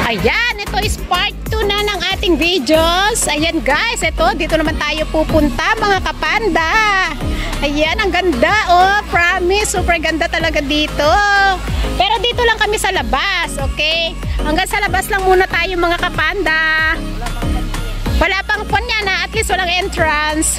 Ayan, ito is part 2 na ng ating videos. Ayan guys, ito, dito naman tayo pupunta mga kapanda. Ayan, ang ganda oh, promise, super ganda talaga dito. Pero dito lang kami sa labas, okay? Hanggang sa labas lang muna tayo mga kapanda. Wala pang punya na, at least walang entrance.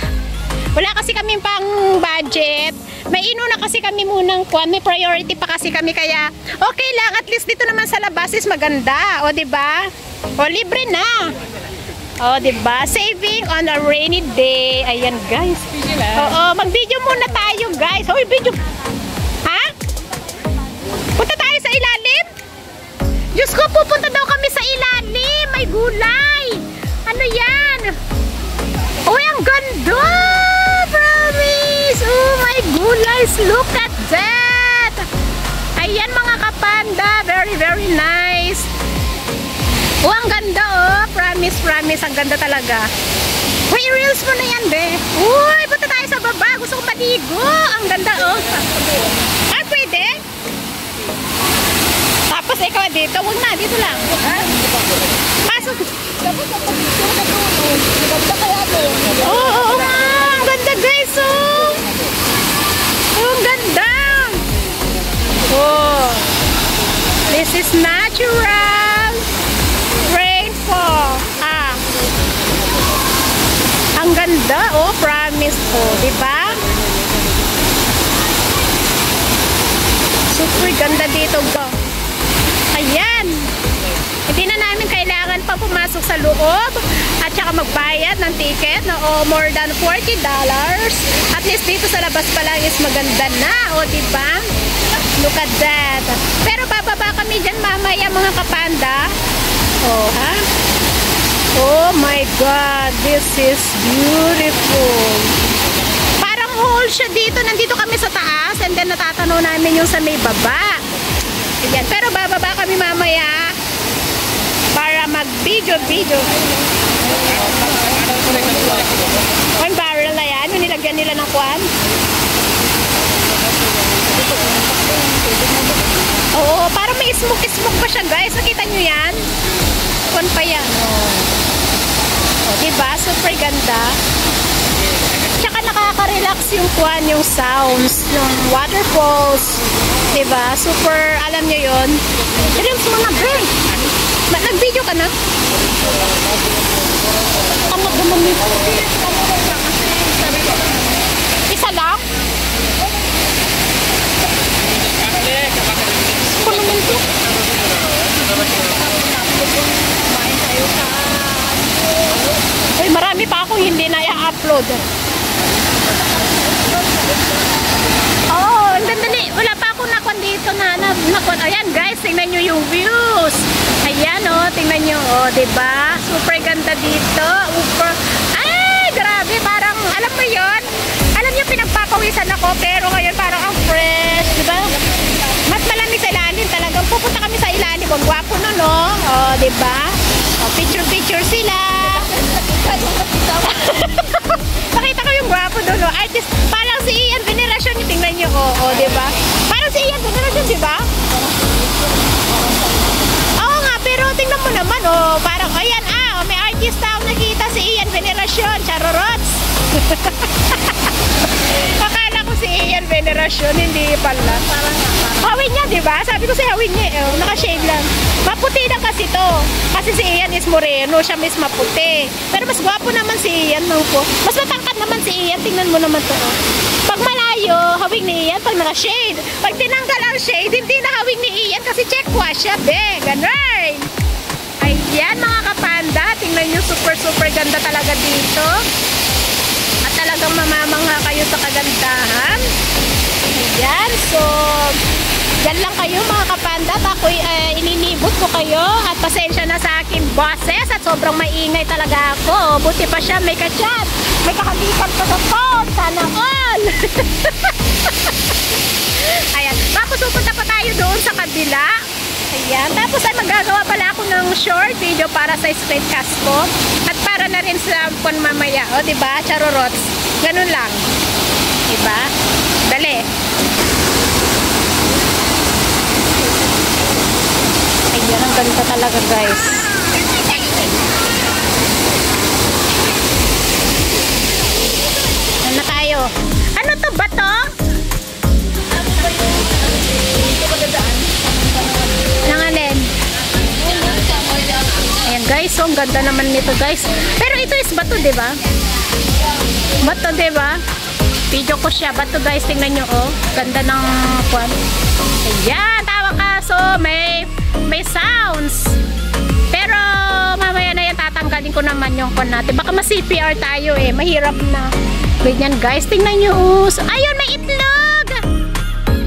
Wala kasi kami pang budget. May inuna kasi kami munang kuan, may priority pa kasi kami, kaya okay lang, at least dito naman sa labas is maganda, o di ba? O libre na. O di ba? Saving on a rainy day. Ayan guys. Oo, mag-video muna tayo guys. Hoy, video. Ha? Punta tayo sa ilalim? Diyos ko, pupunta daw kami sa ilalim. May gulay. Ano yan? Uy, ang ganda! Promise! Oh my gulays! Look at that! Ayan mga kapanda! Very, very nice! Oh, ang ganda oh! Promise, promise! Ang ganda talaga! Uy, reels mo na yan, be! Uy, punta tayo sa baba! Gusto kong maligo! Ang ganda oh! Ah, pwede? Tapos ikaw dito? Huwag na, dito lang! Pasok! Oo nga! Ang ganda guys oh! Oh, ang ganda! Oh! This is natural rainfall! Ah! Ang ganda oh! Promise ko! Diba? Super ganda dito go! Ayan! Hindi na namin kailangan pa pumasok sa loob at saka magbayad ng ticket na more than $40. At least dito sa labas pa lang is maganda na, o diba? Look at that. Pero bababa kami dyan mamaya mga kapanda. Oh, ha? Oh my God, this is beautiful. Parang hole siya dito. Nandito kami sa taas and then natatanaw namin yung sa may baba. Ayan. Pero bababa kami mamaya para mag-video. Yung barrel na yan, yung nilagyan nila ng kwan. Oo, para may smoke pa siya guys. Nakita nyo yan? Kwan pa yan. O, diba? Super ganda. Tsaka nakaka-relax yung kwan, yung sounds, yung waterfalls. Diba? Super, alam nyo yun. I-reels mo na, bro. Nag-video ka na? Kamot naman nito. Isa lang? Puno nito. Uy, marami pa akong hindi na i-upload. Oh, dali. Wala pa akong nakon dito na nakon. Ayan guys, tingnan nyo yung views. Ayan oh, tingnan nyo oh, diba? Super ganda dito. Ay, grabe, parang, alam mo yon? Alam nyo, pinagpapawisan ako, pero ngayon parang ang fresh, diba? Mas malamig sa ilalim talagang. Pupunta kami sa ilalim. Ang gwapo no, no? Oh, diba? Oh, picture sila. Nakita ko yung gwapo doon, no? Artist, parang si Ian Veneracion, tingnan nyo, oh, diba? Parang si Ian Veneracion, diba? Oo nga, pero tingnan mo naman, oh, parang, ayan, may artist ako nakita, si Ian Veneracion, Charorots. Akala ko si Ian Veneracion, hindi pala. Hawin niya, diba? Sabi ko si hawin niya, naka-shade lang. Maputi lang kasi to. Kasi si Ian is moreno, siya is maputi. Pero mas gwapo naman si Ian, no po. Mas matangkad naman si Ian, tingnan mo naman to. Pag malayo, hawing ni Ian, pag naka-shade. Pag tinanggal ang shade, hindi na hawing ni Ian kasi check wash siya, be. Ganon. Ayan mga kapanda, tingnan nyo, super ganda talaga dito. At talagang mamamangha kayo sa kagandahan. Ayan, so yan lang kayo mga kapanda. Ako'y ininibot ko kayo at pasensya na sa akin boses at sobrang maingay talaga ako. Buti pa siya may kachat, may kakalikan pa sa phone, sana all. Ayan, tapos pupunta pa tayo doon sa kabila. Ayan, tapos ay magagawa pala ako ng short video para sa screencast ko at para na rin sa phone mamaya, o diba, Charorots, ganun lang, diba, dali. Yan ang ganda talaga guys. Ano na tayo? Ano to ba to? Nangalin? Ayan guys, so ang ganda naman nito guys. Pero ito is bato, diba? Bato, diba? Video ko siya. Bato guys, tingnan nyo oh. Ganda ng kwan. Ayan, tawa ka. So, may sounds. Pero, mamaya na yan, tatanggalin ko naman yung kwan natin. Baka ma-CPR tayo eh. Mahirap na. Ganyan guys, tingnan nyo oh. So, ayun, may itlog.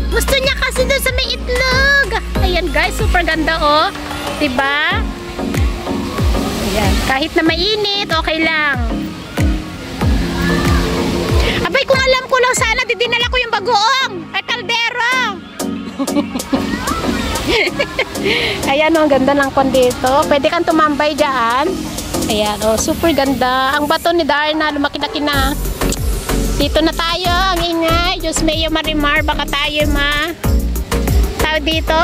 Gusto niya kasi doon sa may itlog. Ayan guys, super ganda oh. Diba? Ayan, kahit na mainit, okay lang. Abay, kung alam ko lang sana, dinala ko yung bagoong. Ay, kaldero. Ayan oh, ang ganda ng kon dito. Pwede kang tumambay dyan. Ayan oh, super ganda. Ang bato ni Darna, lumaki-laki na. Dito na tayo, ang ingay. Diyos mayo marimar, baka tayo tao dito.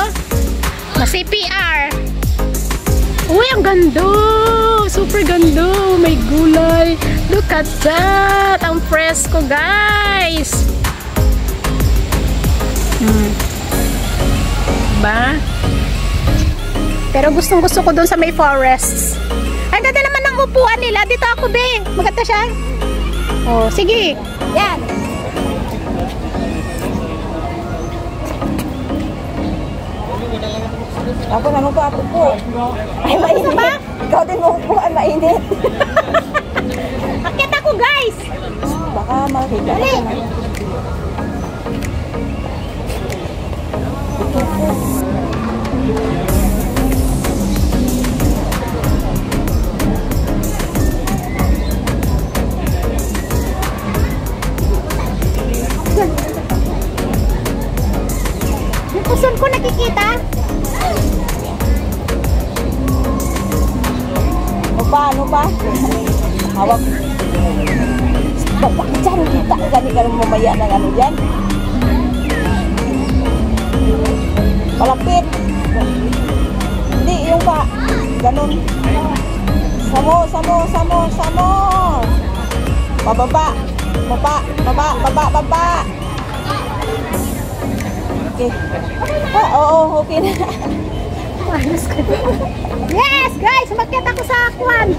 Ma-CPR. Uy, ang ganda. Super ganda. May gulay. Look at that. Ang fresco, guys. Diba? Pero gustong gusto ko dun sa may forests. Ang ganda naman ng upuan nila. Dito ako, be. Maganda siya. Oh, sige. Yan. Ako naman po, ako po. Ay, mainit. Ba? Ikaw din mo po, ay mainit. Akit ako, guys. Baka makita. Dali. Yung kusun ko nakikita. Ano ba? Hawak. Bakit dyan kita? Gani-gani mamaya ng ano dyan? Malapit. Hindi, yung pa. Ganun. Samo. Bababa. Baba. Okay. Oo, okay na. Yes, guys! Umakyat ako sa kwan.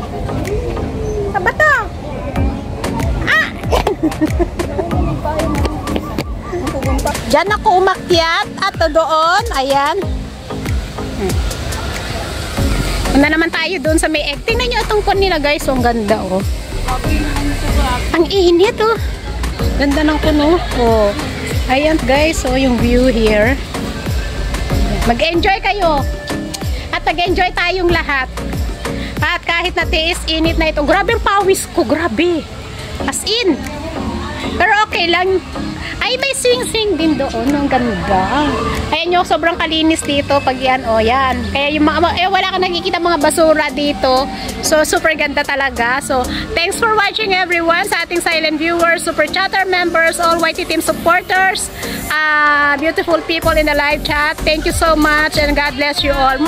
Sa bato. Ah! Diyan ako umakyat at doon. Ayan. Punta naman tayo doon sa may egg. Tingnan nyo itong kwan nila guys. Ang ganda oh. Ang init oh. Ganda ng kuno. Oh. Ayan guys. So yung view here. Mag-enjoy kayo. At nag-enjoy tayong lahat. At kahit na tiis, init na ito. Grabe ang pawis ko. Grabe. As in. Pero okay lang. Ay, may swing-swing din doon. Ang ganda. Ayan nyo, sobrang kalinis dito. Pag yan, o yan. Kaya yung mga, wala ka nakikita mga basura dito. So, super ganda talaga. So, thanks for watching everyone. Sa ating silent viewers, super chatter members, all YT team supporters, beautiful people in the live chat. Thank you so much and God bless you all.